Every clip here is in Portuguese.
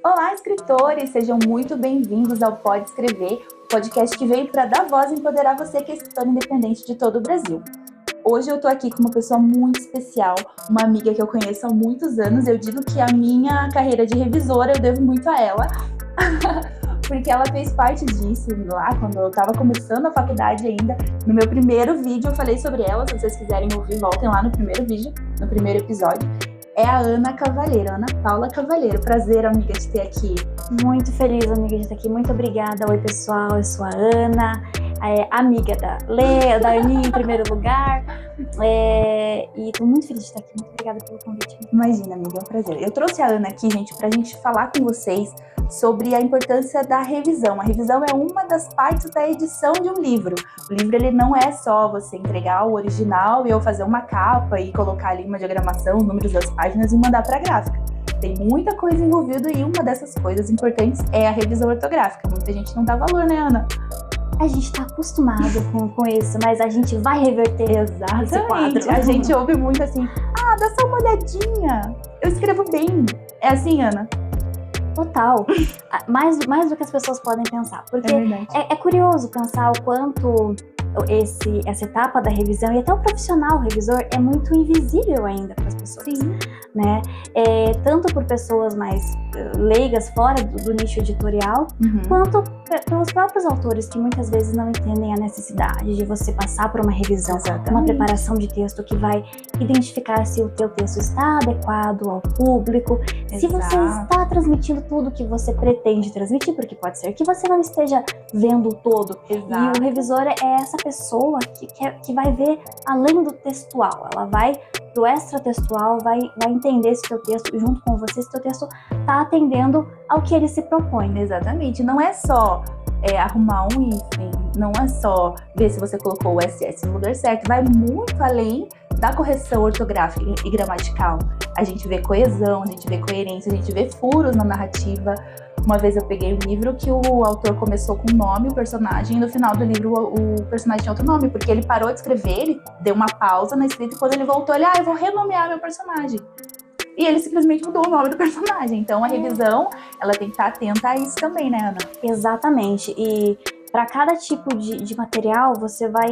Olá, escritores! Sejam muito bem-vindos ao Pode Escrever, o podcast que veio para dar voz e empoderar você que é escritor independente de todo o Brasil. Hoje eu tô aqui com uma pessoa muito especial, uma amiga que eu conheço há muitos anos. Eu digo que a minha carreira de revisora eu devo muito a ela, porque ela fez parte disso lá quando eu tava começando a faculdade ainda. No meu primeiro vídeo eu falei sobre ela, se vocês quiserem ouvir, voltem lá no primeiro vídeo, no primeiro episódio. É a Ana Cavalheiro, Ana Paula Cavalheiro. Prazer, amiga, de ter aqui. Muito feliz, amiga, de estar aqui. Muito obrigada. Oi, pessoal. Eu sou a Ana, amiga da Lê, da Aninha em primeiro lugar. E tô muito feliz de estar aqui. Muito obrigada pelo convite. Imagina, amiga, é um prazer. Eu trouxe a Ana aqui, gente, pra gente falar com vocês sobre a importância da revisão. A revisão é uma das partes da edição de um livro. O livro, ele não é só você entregar o original e eu fazer uma capa e colocar ali uma diagramação, os números das páginas e mandar pra gráfica. Tem muita coisa envolvida e uma dessas coisas importantes é a revisão ortográfica. Muita gente não dá valor, né, Ana? A gente tá acostumado com isso, mas a gente vai reverter esse quadro. A gente ouve muito assim, dá só uma olhadinha, eu escrevo bem. É assim, Ana? Total. Mais do que as pessoas podem pensar. Porque é curioso pensar o quanto essa etapa da revisão e até o profissional revisor é muito invisível ainda para as pessoas. Sim. Né? Tanto por pessoas mais leigas fora do nicho editorial, quanto pelos próprios autores que muitas vezes não entendem a necessidade de você passar por uma revisão, uma preparação de texto que vai identificar se o teu texto está adequado ao público, se você está transmitindo tudo que você pretende transmitir, porque pode ser que você não esteja vendo o todo. E o revisor é essa pessoa que vai ver além do textual, ela vai do extratextual, vai entender se o teu texto, junto com você, se o teu texto está atendendo ao que ele se propõe. Exatamente, não é só arrumar um hífen, não é só ver se você colocou o SS no lugar certo, vai muito além da correção ortográfica e gramatical. A gente vê coesão, a gente vê coerência, a gente vê furos na narrativa. Uma vez eu peguei um livro que o autor começou com um nome, o personagem, e no final do livro o personagem tinha outro nome, porque ele parou de escrever, ele deu uma pausa na escrita e quando ele voltou, ele, eu vou renomear meu personagem. E ele simplesmente mudou o nome do personagem. Então a revisão, ela tem que estar atenta a isso também, né, Ana? Exatamente. E para cada tipo de material, você vai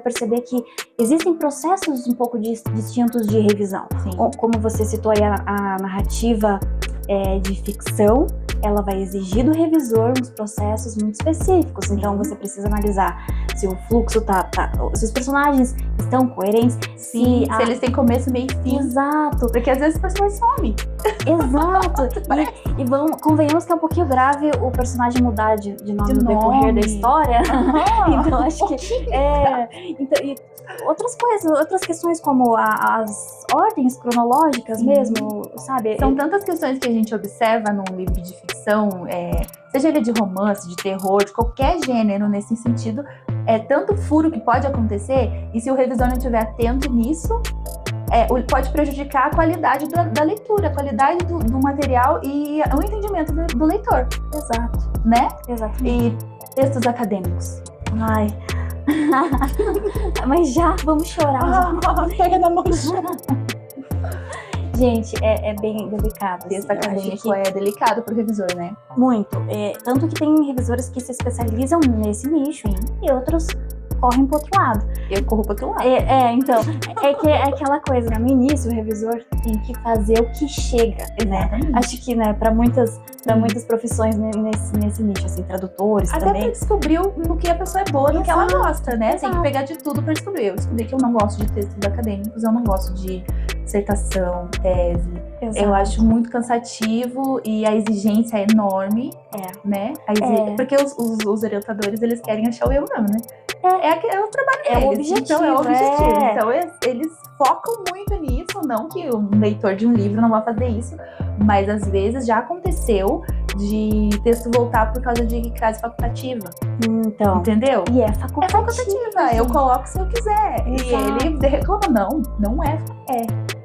perceber que existem processos um pouco distintos de revisão. Sim. Como você citou aí a narrativa de ficção, ela vai exigir do revisor uns processos muito específicos. Então você precisa analisar se o fluxo se os personagens estão coerentes, se eles têm começo, meio e fim. Exato. Porque às vezes o personagem some. Exato. Convenhamos que é um pouquinho grave o personagem mudar de nome no decorrer da história. Então acho que e outras coisas, outras questões como as ordens cronológicas mesmo, sabe? São tantas questões que a gente observa num livro de ficção, seja ele de romance, de terror, de qualquer gênero nesse sentido, é tanto furo que pode acontecer, e se o revisor não estiver atento nisso, pode prejudicar a qualidade da leitura, a qualidade do material e o entendimento do leitor. Exato. Né? Exato. E textos acadêmicos. Ai. Mas já, vamos chorar. Pega na mão e chora. Gente, é bem delicado. Texto acadêmico é delicado pro revisor, né? Muito. Tanto que tem revisores que se especializam nesse nicho e outros correm pro outro lado. Eu corro pro outro lado. Então, é aquela coisa, né? No início, o revisor tem que fazer o que chega, né? Acho que, né, para muitas profissões nesse nicho, assim, tradutores até também. Até pra descobrir no que a pessoa é boa, no que ela gosta, né? Tem que pegar de tudo pra descobrir. Eu descobri que eu não gosto de textos acadêmicos, eu não gosto de dissertação, tese. Exato. Eu acho muito cansativo e a exigência é enorme, né? Porque os orientadores, eles querem achar o erro mesmo, né? É o trabalho deles. O objetivo. Então, é o objetivo. Então, eles focam muito nisso. Não que o leitor de um livro não vá fazer isso, mas às vezes já aconteceu de texto voltar por causa de crase facultativa. Então. Entendeu? E é facultativa. Eu coloco se eu quiser. Exato. E ele reclama. Não é.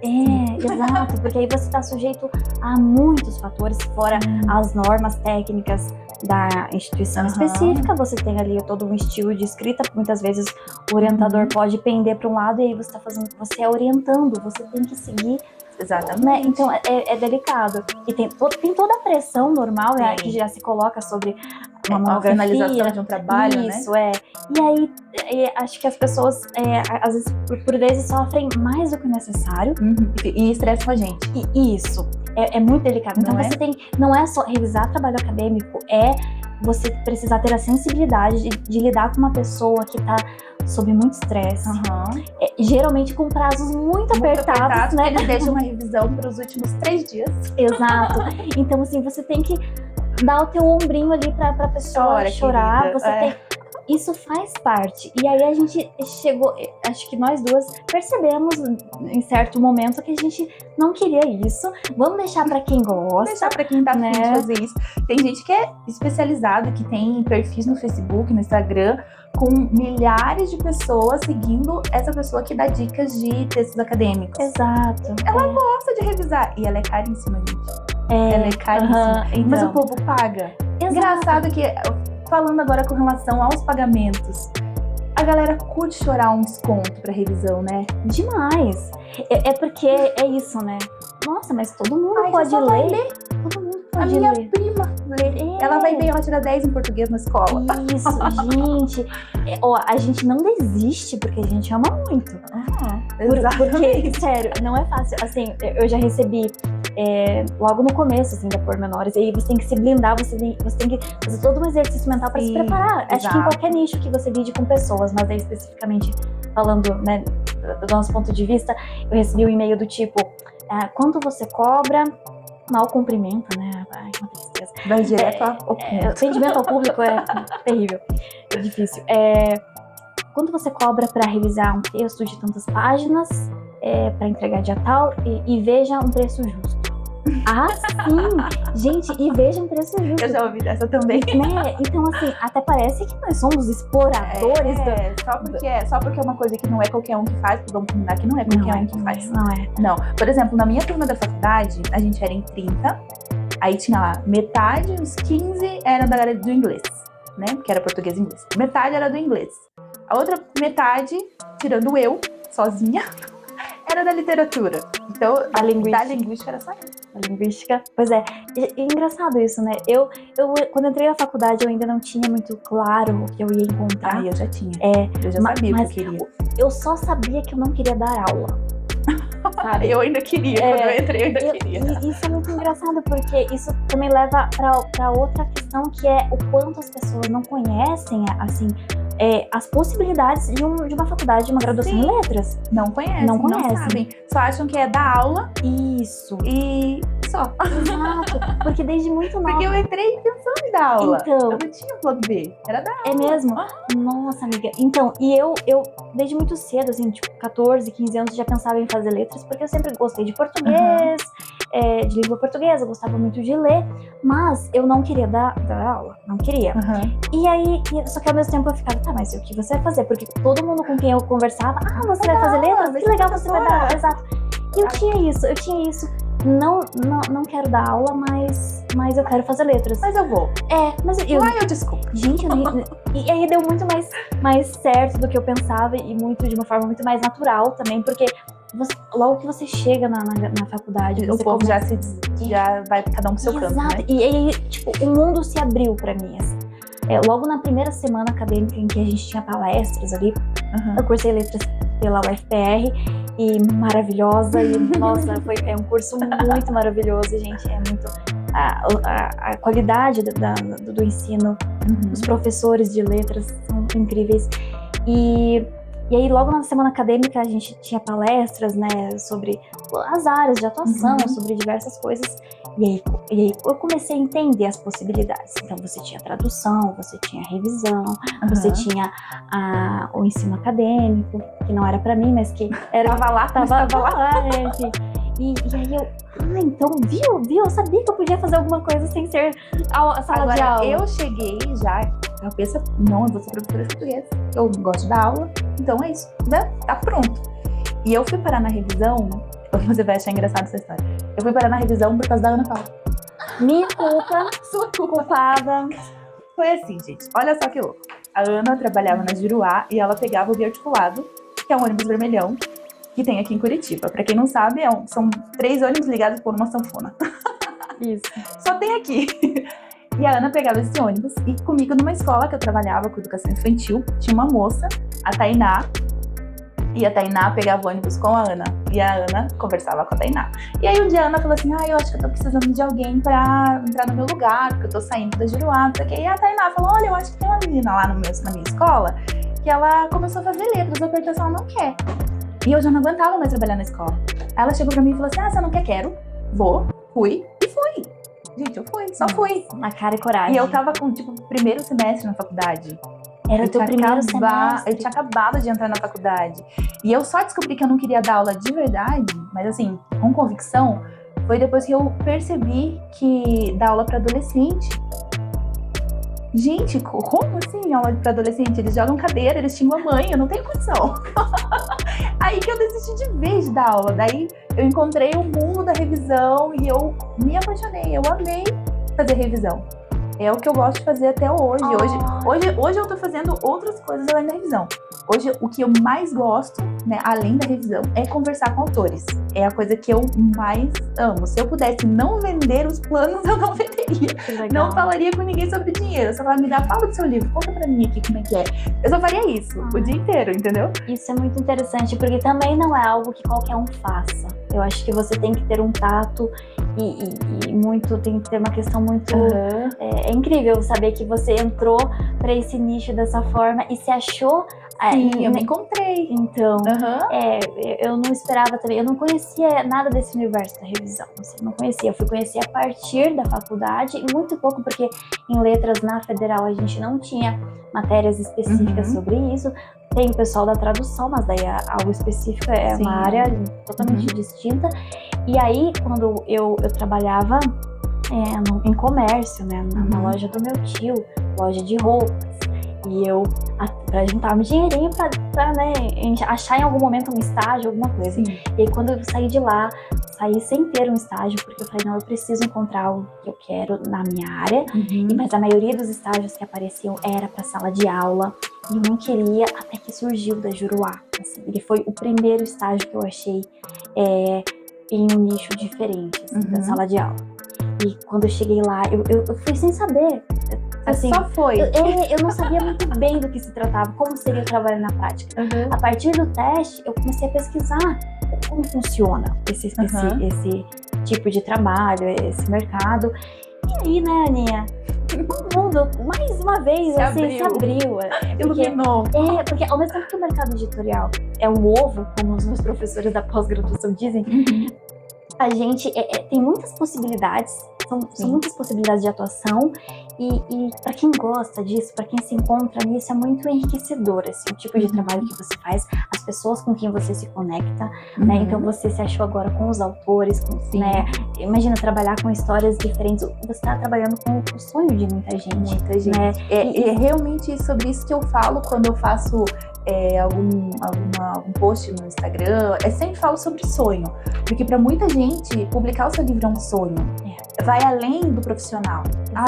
Exato. Porque aí você está sujeito a muitos fatores, fora as normas técnicas da instituição específica. Você tem ali todo um estilo de escrita. Muitas vezes o orientador pode pender para um lado e aí você é orientando. Você tem que seguir Exatamente. Né? Então é delicado. E tem toda a pressão normal, né, que já se coloca sobre uma monografia, a finalização de um trabalho, isso, né? E aí, acho que as pessoas, às vezes, por vezes, sofrem mais do que o necessário. E estressam a gente. E isso é muito delicado. Então, não é só revisar trabalho acadêmico, é você precisar ter a sensibilidade de lidar com uma pessoa que está sob muito estresse. Geralmente com prazos muito apertados, né? Eles deixam uma revisão para os últimos 3 dias. Exato. Então, assim, você tem que dar o teu ombrinho ali pra pessoa chorar. Isso faz parte. E aí a gente chegou, acho que nós duas percebemos em certo momento que a gente não queria isso. Vamos deixar pra quem gosta. Deixar pra quem tá afim de fazer isso. Tem gente que é especializada, que tem perfis no Facebook, no Instagram, com milhares de pessoas seguindo essa pessoa que dá dicas de textos acadêmicos. Exato. Ela gosta de revisar. E ela é caríssima, gente. Ela é caríssima. Então. Mas o povo paga. Exato. Engraçado que, falando agora com relação aos pagamentos, a galera curte chorar um desconto pra revisão, né? Demais. É porque é isso, né? Nossa, mas todo mundo pode ler. Todo mundo pode ler. A minha prima lê. Ela vai ver, ela tira 10 em português na escola. Isso, gente. A gente não desiste porque a gente ama muito. Porque, sério, não é fácil. Assim, eu já recebi logo no começo, assim, da Pormenores. E aí você tem que se blindar, você tem que fazer todo um exercício mental para se preparar. Acho que em qualquer nicho que você lide com pessoas, mas aí especificamente falando, né, do nosso ponto de vista, eu recebi um e-mail do tipo, quanto você cobra? Mal cumprimento, né? Ai, que tristeza. Vai direto ao ponto. Atendimento ao público é terrível, é difícil. Quanto você cobra para revisar um texto de tantas páginas, para entregar dia tal, e veja um preço justo. Sim! Gente, e veja um preço justo. Eu já ouvi dessa também. Né? Então, assim, até parece que nós somos exploradores. Só porque é uma coisa que não é qualquer um que faz, vamos combinar que não é qualquer um que faz. Não. Por exemplo, na minha turma da faculdade, a gente era em 30, aí tinha lá metade, uns 15 era da galera do inglês, né? Que era português e inglês. Metade era do inglês. A outra metade, tirando eu, sozinha, era da literatura. Então, da linguística era só eu. A linguística, pois é engraçado isso, né? Eu quando entrei na faculdade, eu ainda não tinha muito claro o que eu ia encontrar. Eu já tinha. Eu já sabia o que eu queria. Eu só sabia que eu não queria dar aula. Sabe? Eu ainda queria, quando eu entrei, eu ainda queria. E isso é muito engraçado, porque isso também leva pra outra questão, que é o quanto as pessoas não conhecem, assim, as possibilidades de uma faculdade, de uma graduação em letras. Não conhecem. Não sabem. Só acham que é dar aula. Isso. E só. Exato. Porque desde muito nova. Porque eu entrei pensando em dar aula. Então. Eu não tinha plano B. Era dar aula. É mesmo? Nossa, amiga. Então, e eu desde muito cedo, assim, tipo, 14, 15 anos, já pensava em fazer letras, porque eu sempre gostei de português, de língua portuguesa, eu gostava muito de ler, mas eu não queria dar aula. Não queria. E aí, só que ao mesmo tempo eu ficava, tá, mas o que você vai fazer? Porque todo mundo com quem eu conversava, você vai fazer letras? Que legal, você vai dar aula. Exato. E eu tinha isso. Não quero dar aula, mas eu quero fazer letras. Mas eu vou. Mas eu desculpo. Gente, e aí deu muito mais certo do que eu pensava, e de uma forma muito mais natural também, porque logo que você chega na faculdade, o povo já vai cada um pro seu canto, né? E aí, tipo, o mundo se abriu pra mim, assim. Logo na primeira semana acadêmica em que a gente tinha palestras ali, eu cursei letras pela UFPR, e maravilhosa, e nossa, é um curso muito maravilhoso, gente, é muito a qualidade do ensino, os professores de letras são incríveis, e aí logo na semana acadêmica a gente tinha palestras, né, sobre as áreas de atuação, sobre diversas coisas, e aí eu comecei a entender as possibilidades. Então você tinha tradução, você tinha revisão, você tinha o ensino acadêmico, que não era pra mim, mas que era... Tava lá, enfim. E aí eu, então, viu? Eu sabia que eu podia fazer alguma coisa sem ser a sala de aula. Eu cheguei já, eu pensei, não, eu vou ser professora de português, eu gosto da aula, então é isso, né? Tá pronto. E eu fui parar na revisão, você vai achar engraçado essa história, eu fui parar na revisão por causa da Ana Paula. Minha culpa, sua culpada. Foi assim, gente, olha só que louco. A Ana trabalhava na Juruá e ela pegava o biarticulado, que é um ônibus vermelhão, que tem aqui em Curitiba. Pra quem não sabe, são 3 ônibus ligados por uma sanfona. Isso. Só tem aqui. E a Ana pegava esse ônibus e comigo numa escola que eu trabalhava com educação infantil, tinha uma moça, a Tainá, e a Tainá pegava o ônibus com a Ana, e a Ana conversava com a Tainá. E aí um dia a Ana falou assim, eu acho que eu tô precisando de alguém pra entrar no meu lugar, porque eu tô saindo da Juruá, não sei o quê. E a Tainá falou, olha, eu acho que tem uma menina lá na minha escola, que ela começou a fazer letras, vou perguntar se ela não quer. E eu já não aguentava mais trabalhar na escola. Aí ela chegou pra mim e falou assim, você não quer? Quero, vou, fui, e fui. Gente, eu fui, só fui. Na cara e coragem. E eu tava com, primeiro semestre na faculdade. Era o teu primeiro semestre. Eu tinha acabado de entrar na faculdade. E eu só descobri que eu não queria dar aula de verdade, mas assim, com convicção, foi depois que eu percebi que dar aula pra adolescente. Gente, como assim aula pra adolescente? Eles jogam cadeira, eles xingam a mãe, eu não tenho condição. Aí que eu desisti de vez de dar aula. Daí eu encontrei o mundo da revisão e eu me apaixonei, eu amei fazer revisão. É o que eu gosto de fazer até hoje. Hoje eu tô fazendo outras coisas além da revisão. Hoje, o que eu mais gosto, né, além da revisão, é conversar com autores. É a coisa que eu mais amo. Se eu pudesse não vender os planos, eu não venderia. Não falaria com ninguém sobre dinheiro. Eu só falaria, fala do seu livro, conta pra mim aqui como é que é. Eu só faria isso o dia inteiro, entendeu? Isso é muito interessante, porque também não é algo que qualquer um faça. Eu acho que você tem que ter um tato e muito, tem que ter uma questão muito... É incrível saber que você entrou pra esse nicho dessa forma e se achou... Sim, eu me encontrei. Então, eu não esperava também, eu não conhecia nada desse universo da revisão, assim, não conhecia, eu fui conhecer a partir da faculdade, e muito pouco porque em letras na federal a gente não tinha matérias específicas sobre isso. Tem o pessoal da tradução, mas daí algo específico, é uma área totalmente distinta. E aí, quando eu trabalhava em comércio, né, na loja do meu tio, loja de roupas, e eu, pra juntar um dinheirinho pra né, achar em algum momento um estágio, alguma coisa. Sim. E aí, quando eu saí de lá, saí sem ter um estágio, porque eu falei, não, eu preciso encontrar algo que eu quero na minha área. Mas a maioria dos estágios que apareciam era pra sala de aula. E eu não queria, até que surgiu da Juruá. Assim, ele foi o primeiro estágio que eu achei em um nicho diferente, assim, da sala de aula. E quando eu cheguei lá, eu fui sem saber. Assim, só foi. Eu não sabia muito bem do que se tratava, como seria o trabalho na prática. A partir do teste, eu comecei a pesquisar como funciona esse tipo de trabalho, esse mercado. E aí, né, Aninha? O mundo, mais uma vez, se abriu. Iluminou. Porque ao mesmo tempo que o mercado editorial é um ovo, como os meus professores da pós-graduação dizem, a gente tem muitas possibilidades, são muitas possibilidades de atuação, e para quem gosta disso, para quem se encontra nisso, é muito enriquecedor, assim, o tipo de trabalho que você faz, as pessoas com quem você se conecta, né? Então você se achou agora com os autores, né? Imagina trabalhar com histórias diferentes, você está trabalhando com o sonho de muita gente. Né? É realmente sobre isso que eu falo quando eu faço algum post no Instagram, sempre falo sobre sonho, porque para muita gente publicar o seu livro é um sonho, vai além do profissional.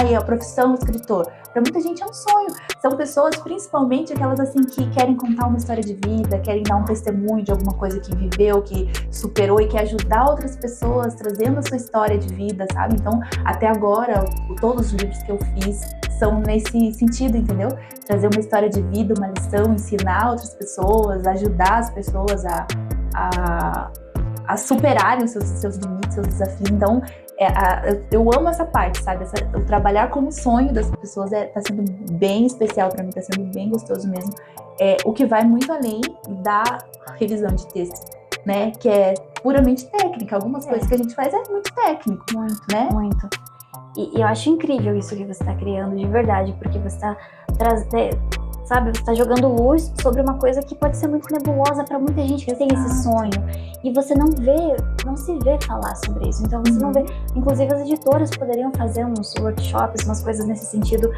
É a profissão do escritor. Para muita gente é um sonho. São pessoas, principalmente aquelas assim que querem contar uma história de vida, querem dar um testemunho de alguma coisa que viveu, que superou e quer ajudar outras pessoas trazendo a sua história de vida, sabe? Então, até agora, todos os livros que eu fiz são nesse sentido, entendeu? Trazer uma história de vida, uma lição, ensinar outras pessoas, ajudar as pessoas a superarem os seus limites, seus desafios. Então, eu amo essa parte, sabe? O trabalhar como sonho das pessoas tá sendo bem especial pra mim, tá sendo bem gostoso mesmo. O que vai muito além da revisão de texto, né? Que é puramente técnica. Algumas coisas que a gente faz é muito técnico, né? Muito. E eu acho incrível isso que você está criando, de verdade, porque você está sabe, você está jogando luz sobre uma coisa que pode ser muito nebulosa para muita gente que tem esse sonho. E você não se vê falar sobre isso. Então você não vê, inclusive as editoras poderiam fazer uns workshops, umas coisas nesse sentido,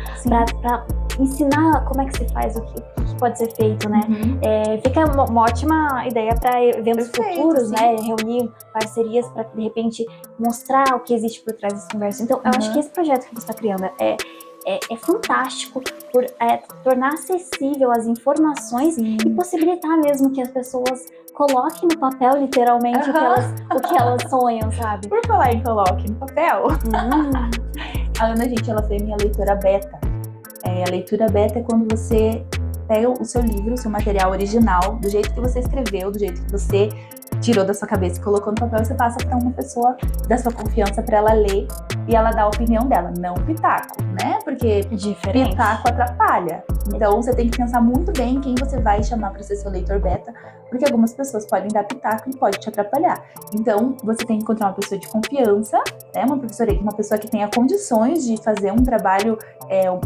para ensinar como é que se faz, o que pode ser feito, né? Fica uma ótima ideia para eventos futuros, né? Reunir parcerias para, de repente, mostrar o que existe por trás desse universo. Então, eu acho que esse projeto que você está criando é fantástico por tornar acessível as informações e possibilitar mesmo que as pessoas coloque no papel, literalmente, o que elas sonham, sabe? Por falar em coloque no papel, a Ana, gente, ela foi minha leitora beta. A leitura beta é quando você pega o seu livro, o seu material original, do jeito que você escreveu, do jeito que você tirou da sua cabeça e colocou no papel, e você passa para uma pessoa da sua confiança para ela ler e ela dá a opinião dela, não pitaco, né? Porque pitaco atrapalha. Então você tem que pensar muito bem quem você vai chamar para ser seu leitor beta, porque algumas pessoas podem dar pitaco e pode te atrapalhar. Então você tem que encontrar uma pessoa de confiança, né? Uma pessoa que tenha condições de fazer um trabalho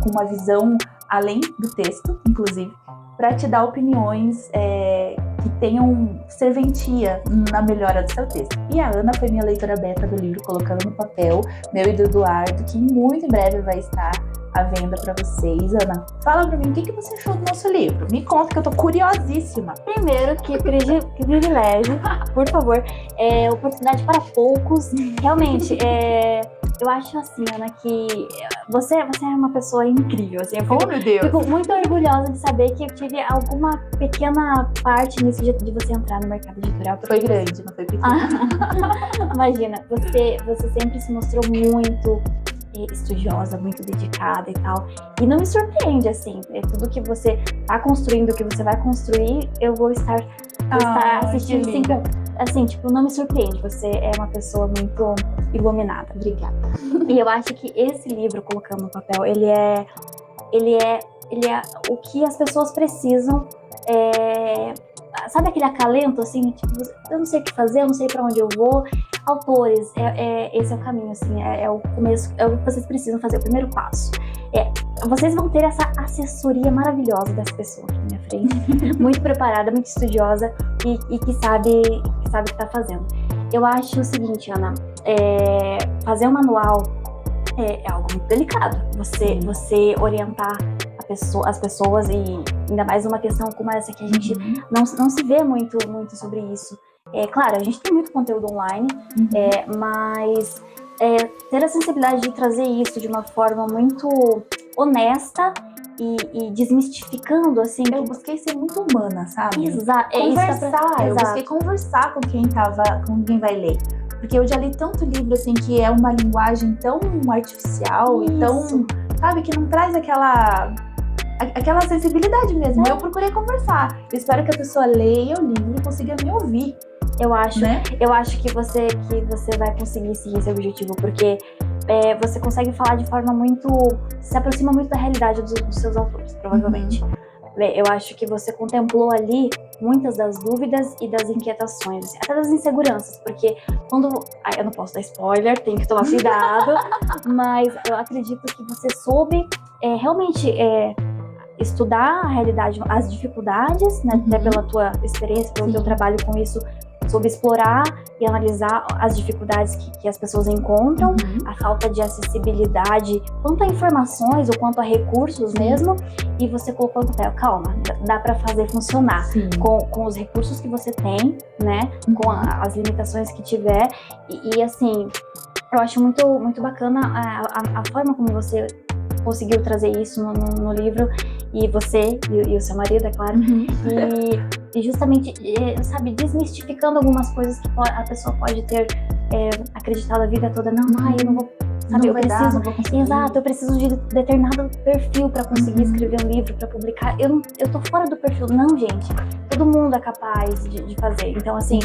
com uma visão além do texto, inclusive, para te dar opiniões que tenham serventia na melhora do seu texto. E a Ana foi minha leitora beta do livro Colocando no Papel, meu e do Eduardo, que muito em breve vai estar à venda para vocês. Ana, fala para mim, o que você achou do nosso livro? Me conta, que eu tô curiosíssima. Primeiro, que privilégio, por favor, oportunidade para poucos. Realmente, eu acho assim, Ana, que você é uma pessoa incrível, assim. Eu fico muito orgulhosa de saber que eu tive alguma pequena parte nisso de você entrar no mercado editorial. Foi grande, não foi pequena. Imagina, você sempre se mostrou muito estudiosa, muito dedicada e tal. E não me surpreende, assim, tudo que você tá construindo, que você vai construir, eu vou estar assistindo assim, tipo, não me surpreende. Você é uma pessoa muito iluminada. Obrigada. E eu acho que esse livro, Colocando no Papel, ele é o que as pessoas precisam. Sabe aquele acalento, assim, tipo, eu não sei o que fazer, eu não sei pra onde eu vou. Autores, esse é o caminho, assim, é o começo, é o que vocês precisam fazer, o primeiro passo. Vocês vão ter essa assessoria maravilhosa dessa pessoa aqui na minha frente, muito preparada, muito estudiosa e que sabe o que tá fazendo. Eu acho o seguinte, Ana, fazer um manual é algo muito delicado. Você orientar as pessoas, e ainda mais uma questão como essa que a gente não se vê muito sobre isso. Claro, a gente tem muito conteúdo online, mas ter a sensibilidade de trazer isso de uma forma muito honesta e desmistificando, assim. Eu busquei ser muito humana, sabe? Exato. Eu busquei conversar com quem vai ler. Porque eu já li tanto livro, assim, que é uma linguagem tão artificial e tão, sabe, que não traz aquela sensibilidade mesmo. Eu procurei conversar. Eu espero que a pessoa leia o livro e consiga me ouvir. Eu acho que você vai conseguir seguir esse objetivo, porque você consegue falar de forma muito... se aproxima muito da realidade dos seus autores, provavelmente. Eu acho que você contemplou ali muitas das dúvidas e das inquietações, até das inseguranças, porque quando... eu não posso dar spoiler, tem que tomar cuidado, mas eu acredito que você soube realmente estudar a realidade, as dificuldades, né, até pela tua experiência, pelo teu trabalho com isso, soube explorar e analisar as dificuldades que as pessoas encontram, a falta de acessibilidade, quanto a informações ou quanto a recursos mesmo, e você colocou no papel, calma, dá para fazer funcionar com os recursos que você tem, né, com as limitações que tiver, e assim, eu acho muito, muito bacana a forma como você conseguiu trazer isso no livro, e você e o seu marido, é claro, e justamente, sabe, desmistificando algumas coisas que a pessoa pode ter acreditado a vida toda. Não, eu não vou, sabe, eu preciso, exato, eu preciso de determinado perfil para conseguir escrever um livro, para publicar. Eu tô fora do perfil. Não, gente, todo mundo é capaz de fazer. Então, assim,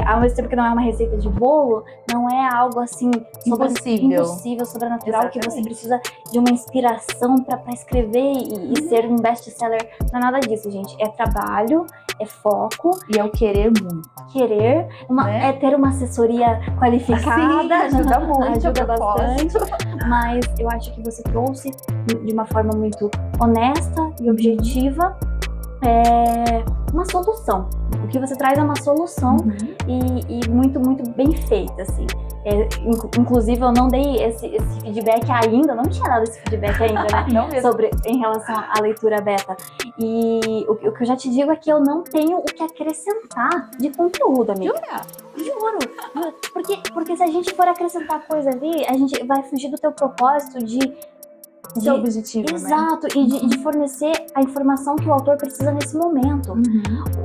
ao mesmo tempo que não é uma receita de bolo, não é algo assim impossível, sobrenatural. Exatamente. Que você precisa de uma inspiração para escrever e ser um best-seller. Não é nada disso, gente. É trabalho, é foco. E é o querer muito. É ter uma assessoria qualificada. Sim, ajuda muito. Ajuda bastante. Mas eu acho que você trouxe de uma forma muito honesta e objetiva uma solução. O que você traz é uma solução e muito, muito bem feita, assim. Inclusive, eu não dei esse feedback ainda, não tinha dado esse feedback ainda, né? Não mesmo. Em relação à leitura beta. E o que eu já te digo é que eu não tenho o que acrescentar de conteúdo, amiga. Juro. Porque se a gente for acrescentar coisa ali, a gente vai fugir do teu propósito de seu objetivo, exato, né? E de fornecer a informação que o autor precisa nesse momento.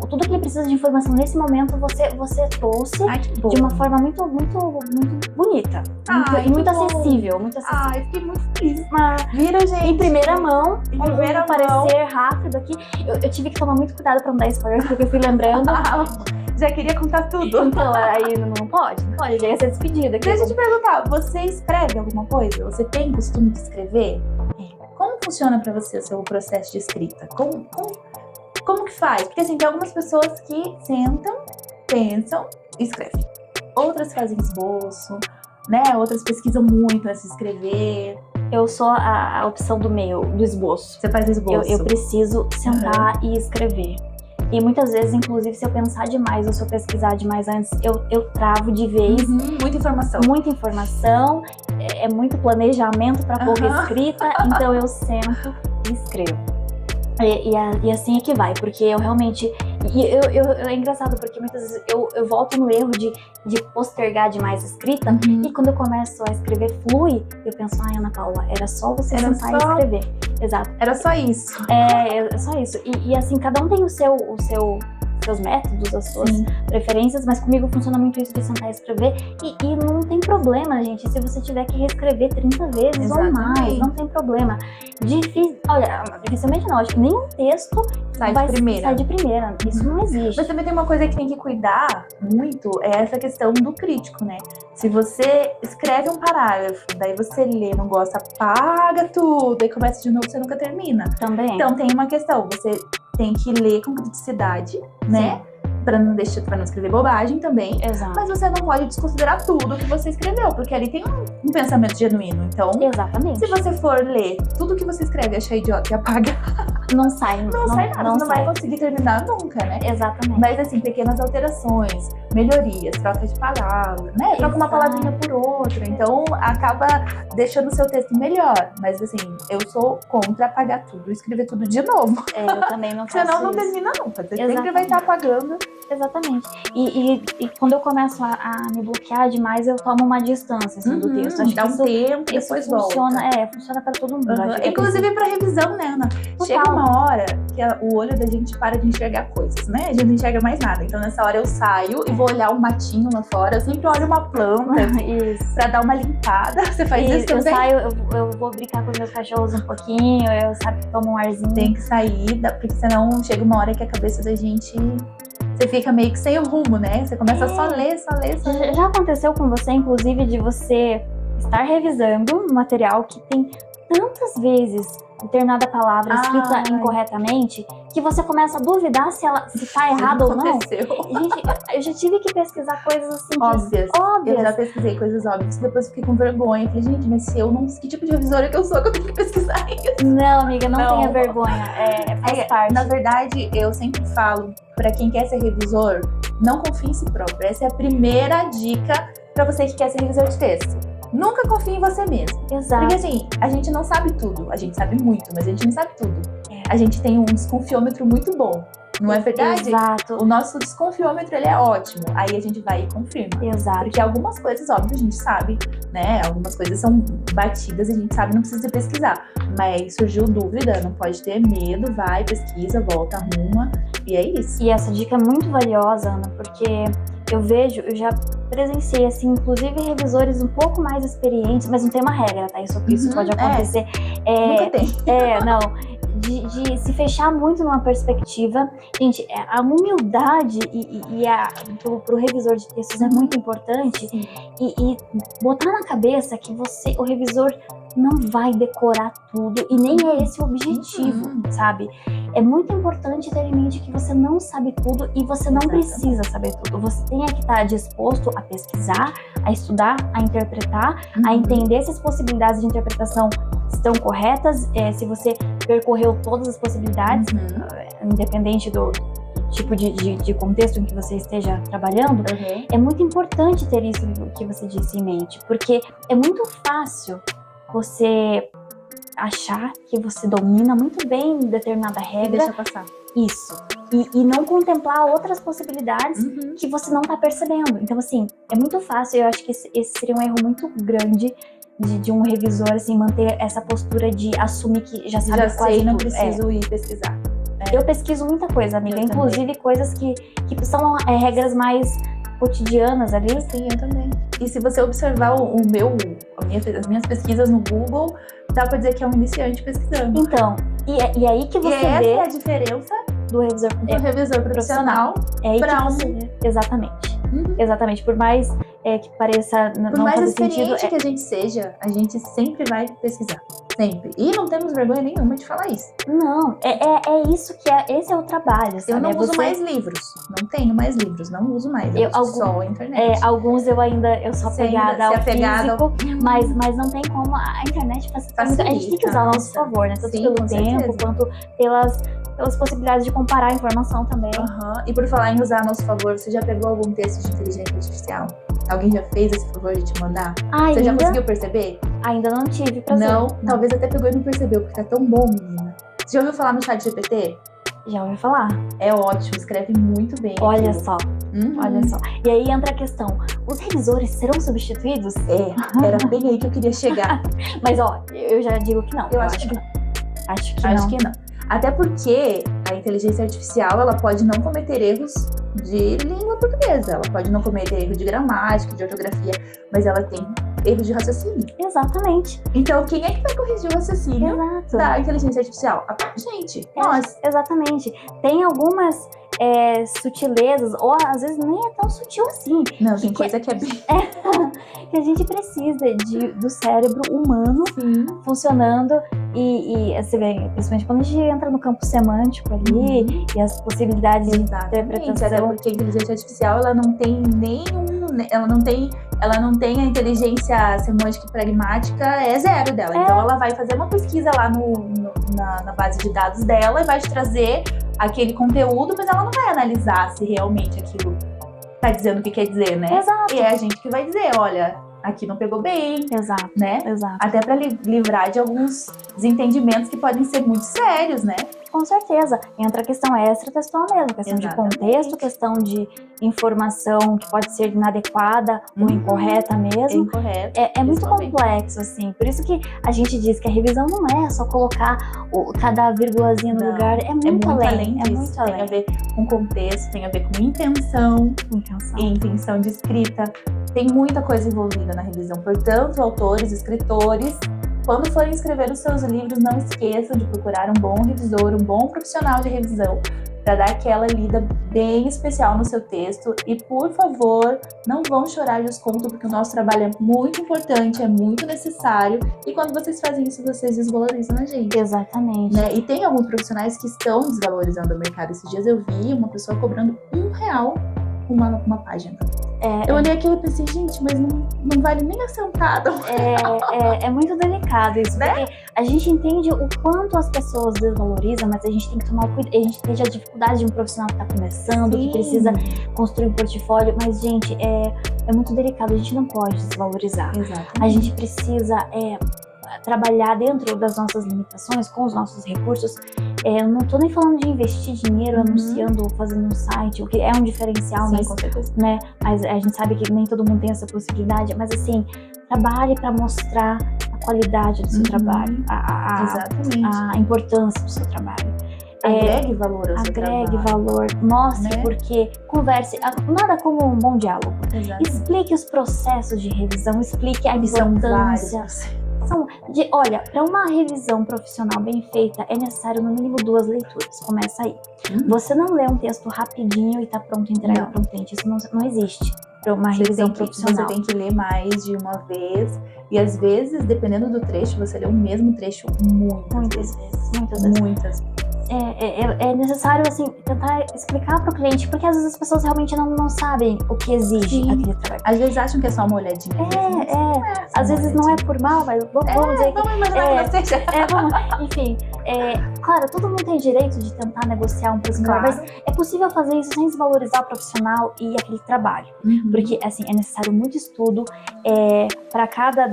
Tudo que ele precisa de informação nesse momento, você trouxe de uma forma muito, muito, muito bonita. Muito acessível, muito acessível. Ai, fiquei muito feliz. Vira, gente. Em primeira mão, vamos parecer rápido aqui. Eu tive que tomar muito cuidado pra não dar spoiler, porque eu fui lembrando. Já queria contar tudo. Então, aí não pode, já ia ser despedida. Deixa eu te perguntar, você escreve alguma coisa? Você tem costume de escrever? Como funciona pra você o seu processo de escrita? Como que faz? Porque assim, tem algumas pessoas que sentam, pensam e escrevem. Outras fazem esboço, né? Outras pesquisam muito antes de escrever. Eu sou a opção do meio, do esboço. Você faz esboço? Eu preciso sentar e escrever. E muitas vezes, inclusive, se eu pensar demais ou se eu pesquisar demais antes, eu travo de vez. Muita informação. Muita informação, é muito planejamento para pouca escrita, então eu sento e escrevo. E assim é que vai, porque eu realmente... é engraçado, porque muitas vezes eu volto no erro de postergar demais a escrita, e quando eu começo a escrever flui, eu penso, Ana Paula, era só você sentar e escrever. Exato. Era só isso. É só isso. E assim, cada um tem seus métodos, as suas preferências, mas comigo funciona muito isso de sentar e escrever, e não tem problema, gente, se você tiver que reescrever 30 vezes ou mais, não tem problema. Dificilmente não, acho que nenhum texto sai de primeira. Isso não existe. Mas também tem uma coisa que tem que cuidar muito, é essa questão do crítico, né? Se você escreve um parágrafo, daí você lê, não gosta, apaga tudo, e começa de novo, você nunca termina. Também. Então tem uma questão, você tem que ler com criticidade, né? Pra não escrever bobagem também. Exato. Mas você não pode desconsiderar tudo que você escreveu, porque ali tem um pensamento genuíno. Então, exatamente. Se você for ler tudo que você escreve e achar idiota e apaga, não sai nada. Não vai conseguir terminar nunca, né? Exatamente. Mas assim, pequenas alterações, melhorias, troca de palavras, né? Troca uma palavrinha por outra. Então, acaba deixando o seu texto melhor. Mas assim, eu sou contra apagar tudo, escrever tudo de novo. Eu também não faço Senão não isso. termina nunca. Você sempre vai estar apagando. Exatamente. E quando eu começo a me bloquear demais, eu tomo uma distância assim, do texto. Acho dá um tempo, isso depois funciona, volta. Funciona para todo mundo. Inclusive para revisão, né, Ana? Chega uma hora que o olho da gente para de enxergar coisas, né? A gente não enxerga mais nada. Então nessa hora eu saio e vou olhar um matinho lá fora. Eu sempre olho uma planta para dar uma limpada. Você faz isso também? Eu saio, eu vou brincar com os meus cachorros um pouquinho, eu tomo um arzinho. Tem que sair, porque senão chega uma hora que a cabeça da gente... Você fica meio que sem o rumo, né? Você começa a só ler. Já aconteceu com você, inclusive, de você estar revisando um material que tem tantas vezes determinada palavra escrita incorretamente, que você começa a duvidar se tá errado ou não. Gente, eu já tive que pesquisar coisas assim óbvias. Eu já pesquisei coisas óbvias, depois fiquei com vergonha. Falei, gente, mas se eu não... Que tipo de revisora que eu sou que eu tenho que pesquisar isso? Não, amiga, não tenha vergonha. Faz parte. Na verdade, eu sempre falo, pra quem quer ser revisor, não confie em si próprio. Essa é a primeira dica pra você que quer ser revisor de texto. Nunca confie em você mesmo. Exato. Porque assim, a gente não sabe tudo. A gente sabe muito, mas a gente não sabe tudo. A gente tem um desconfiômetro muito bom. Não é verdade? Exato. O nosso desconfiômetro, ele é ótimo. Aí a gente vai e confirma. Exato. Porque algumas coisas, óbvio, a gente sabe, né? Algumas coisas são batidas, a gente sabe, não precisa pesquisar. Mas surgiu dúvida, não pode ter medo, vai, pesquisa, volta, arruma. E é isso. E essa dica é muito valiosa, Ana, porque eu já presenciei, assim, inclusive revisores um pouco mais experientes, mas não tem uma regra, tá? Isso pode acontecer. Nunca tem. Não. De se fechar muito numa perspectiva. Gente, a humildade pro revisor de textos é muito importante. E botar na cabeça que o revisor não vai decorar tudo e nem é esse o objetivo, sabe? É muito importante ter em mente que você não sabe tudo e você não precisa saber tudo. Você tem que estar disposto a pesquisar, a estudar, a interpretar, a entender se as possibilidades de interpretação estão corretas, se você percorreu todas as possibilidades, independente do tipo de contexto em que você esteja trabalhando. É muito importante ter isso que você disse em mente, porque é muito fácil você achar que você domina muito bem determinada regra. Deixa passar. Isso. E não contemplar outras possibilidades que você não tá percebendo. Então, assim, é muito fácil. Eu acho que esse seria um erro muito grande de um revisor, assim, manter essa postura de assumir que já sabe quase sei, não tudo. preciso ir pesquisar. Eu pesquiso muita coisa, amiga, inclusive coisas que são regras mais cotidianas ali. Sim, eu também. E se você observar as minhas pesquisas no Google, dá pra dizer que é um iniciante pesquisando. Então, e aí que você essa vê é a diferença do revisor profissional. É aí que você vê. Exatamente. Exatamente. Por mais que pareça Por não mais fazer experiente sentido, que a gente seja, a gente sempre vai pesquisar. Sempre. E não temos vergonha nenhuma de falar isso. Não, é isso que esse é o trabalho, sabe? Eu não uso mais livros. Não tenho mais livros, não uso mais. Eu uso só a internet. Alguns eu sou apegada ao físico, mas não tem como. A internet facilita muito. A gente tem que usar ao nosso favor, né? Tanto pelo tempo, quanto pelas possibilidades de comparar a informação também. E por falar em usar a nosso favor, você já pegou algum texto de inteligência artificial? Alguém já fez esse favor de te mandar? Você já conseguiu perceber? Ainda não tive prazer. Não, talvez até pegou e não percebeu, porque tá tão bom, menina. Você já ouviu falar no chat GPT? Já ouvi falar. É ótimo, escreve muito bem. Olha só. Olha só. E aí entra a questão, os revisores serão substituídos? Era bem aí que eu queria chegar. Mas eu já digo que não. Eu acho que não. Acho que não. Até porque a inteligência artificial, ela pode não cometer erros de língua portuguesa, ela pode não cometer erro de gramática, de ortografia, mas ela tem erros de raciocínio. Exatamente. Então, quem é que vai corrigir o raciocínio da inteligência artificial? Gente, nós. Exatamente. Tem algumas sutilezas, ou às vezes nem é tão sutil assim. Não, tem coisa que é bem... que a gente precisa do cérebro humano funcionando e assim, principalmente quando a gente entra no campo semântico ali e as possibilidades de interpretação. Até porque a inteligência artificial, ela não tem ela não tem a inteligência semântica e pragmática, é zero dela. Então ela vai fazer uma pesquisa lá na base de dados dela e vai te trazer aquele conteúdo, mas ela não vai analisar se realmente aquilo tá dizendo o que quer dizer, né? Exato. E é a gente que vai dizer, olha, aqui não pegou bem. Exato. Né? Exato. Até pra livrar de alguns desentendimentos que podem ser muito sérios, né? Com certeza. Entra a questão extra-textual mesmo, questão de contexto, questão de informação que pode ser inadequada ou incorreta mesmo. É muito complexo, assim. Por isso que a gente diz que a revisão não é só colocar cada vírgulazinha no lugar. É muito além. É muito além. Tem a ver com contexto, tem a ver com intenção de escrita. Tem muita coisa envolvida na revisão. Portanto, autores, escritores, quando forem escrever os seus livros, não esqueçam de procurar um bom revisor, um bom profissional de revisão, para dar aquela lida bem especial no seu texto. E, por favor, não vão chorar de desconto, porque o nosso trabalho é muito importante, é muito necessário. E quando vocês fazem isso, vocês desvalorizam a gente. Exatamente. Né? E tem alguns profissionais que estão desvalorizando o mercado. Esses dias eu vi uma pessoa cobrando R$1 uma página. Eu olhei aquilo e pensei, gente, mas não vale nem a centavo. É muito delicado isso, né? Porque a gente entende o quanto as pessoas desvalorizam, mas a gente tem que tomar cuidado. A gente entende a dificuldade de um profissional que está começando, que precisa construir um portfólio, mas, gente, é muito delicado, a gente não pode desvalorizar. Exatamente. A gente precisa trabalhar dentro das nossas limitações, com os nossos recursos. Eu não tô nem falando de investir dinheiro anunciando, fazendo um site, o que é um diferencial, Sim, mas, com certeza. né? Mas a gente sabe que nem todo mundo tem essa possibilidade. Mas assim, trabalhe para mostrar a qualidade do seu trabalho, Exatamente. a importância do seu trabalho. Agregue valor ao seu trabalho. Agregue valor, mostre, porque converse, nada como um bom diálogo. Exatamente. Explique os processos de revisão, explique a importância. Olha, para uma revisão profissional bem feita, é necessário no mínimo 2 leituras. Começa aí. Você não lê um texto rapidinho e tá pronto a entregar para um cliente. Isso não existe para uma revisão profissional. Você tem que ler mais de uma vez. E às vezes, dependendo do trecho, você lê o mesmo trecho muitas vezes. Muitas vezes. É necessário, assim, tentar explicar para o cliente, porque às vezes as pessoas realmente não sabem o que exige aquele trabalho. Às vezes acham que é só uma olhadinha. Às vezes não é por mal, mas vamos dizer que... Vamos imaginar que seja. Enfim, claro, todo mundo tem direito de tentar negociar um preço melhor, mas é possível fazer isso sem desvalorizar o profissional e aquele trabalho. Porque, assim, é necessário muito estudo. Para cada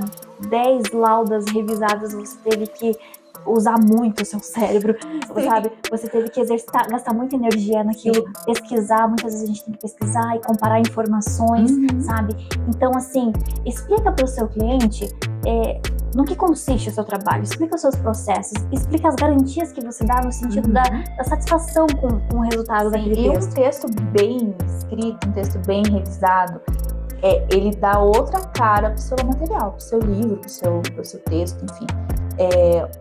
10 laudas revisadas, você teve que usar muito o seu cérebro, sabe? Você teve que gastar muita energia naquilo, pesquisar. Muitas vezes a gente tem que pesquisar e comparar informações, sabe? Então, assim, explica para o seu cliente no que consiste o seu trabalho, explica os seus processos, explica as garantias que você dá no sentido da satisfação com o resultado daquele texto. E um texto bem escrito, um texto bem revisado, ele dá outra cara pro seu material, pro seu livro, pro seu texto, enfim.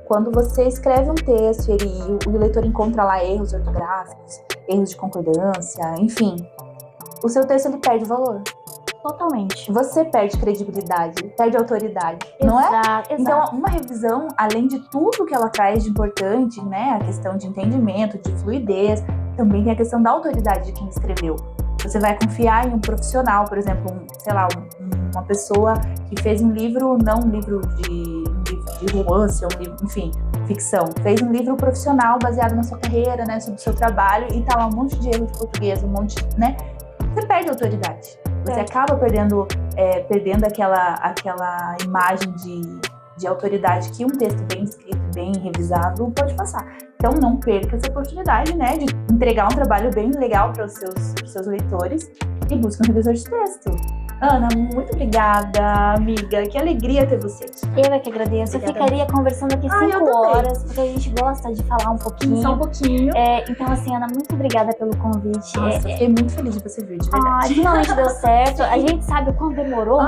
Quando você escreve um texto e o leitor encontra lá erros ortográficos, erros de concordância, enfim, o seu texto ele perde valor. Totalmente. Você perde credibilidade, perde autoridade, não é? Exato. Então, uma revisão, além de tudo que ela traz de importante, né, a questão de entendimento, de fluidez, também tem a questão da autoridade de quem escreveu. Você vai confiar em um profissional, por exemplo, uma pessoa que fez um livro, não um livro de romance, um livro, enfim, ficção. Fez um livro profissional baseado na sua carreira, né, sobre o seu trabalho, e tá lá um monte de erro de português, um monte, né? Você perde a autoridade. Você acaba perdendo aquela imagem de autoridade que um texto bem escrito, bem revisado pode passar. Então não perca essa oportunidade, né, de entregar um trabalho bem legal para os seus leitores e busque um revisor de texto. Ana, muito obrigada, amiga. Que alegria ter você aqui. Eu é que agradeço. Eu ficaria conversando aqui 5 horas, porque a gente gosta de falar um pouquinho. Só um pouquinho. Então, assim, Ana, muito obrigada pelo convite. Nossa, fiquei muito feliz de você vir, de verdade. Finalmente deu certo. A gente sabe o quanto demorou.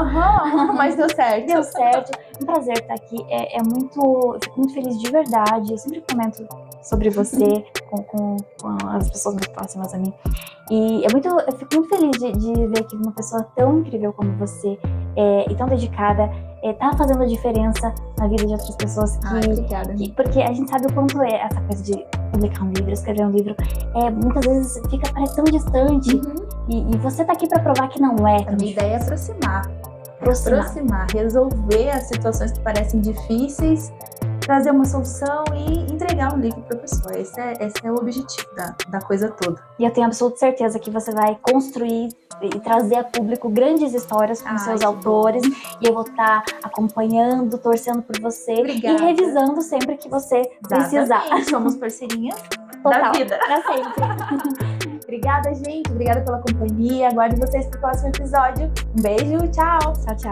Mas deu certo. Deu certo. Um prazer estar aqui. Eu fico muito feliz de verdade. Eu sempre comento sobre você com as pessoas mais próximas a mim. E eu fico muito feliz de ver que uma pessoa tão incrível como você e tão dedicada tá fazendo a diferença na vida de outras pessoas. Obrigada. Porque a gente sabe o quanto essa coisa de publicar um livro, escrever um livro, muitas vezes parece tão distante. E você tá aqui para provar que não é. A minha ideia é aproximar, resolver as situações que parecem difíceis, trazer uma solução e entregar um livro para a pessoa. Esse é o objetivo da coisa toda. E eu tenho absoluta certeza que você vai construir e trazer a público grandes histórias com seus autores. Bom. E eu vou estar acompanhando, torcendo por você. Obrigada. E revisando sempre que você precisar. Somos parceirinhas da vida. Pra sempre. Obrigada, gente. Obrigada pela companhia. Aguardo vocês pro próximo episódio. Um beijo. Tchau. Tchau, tchau.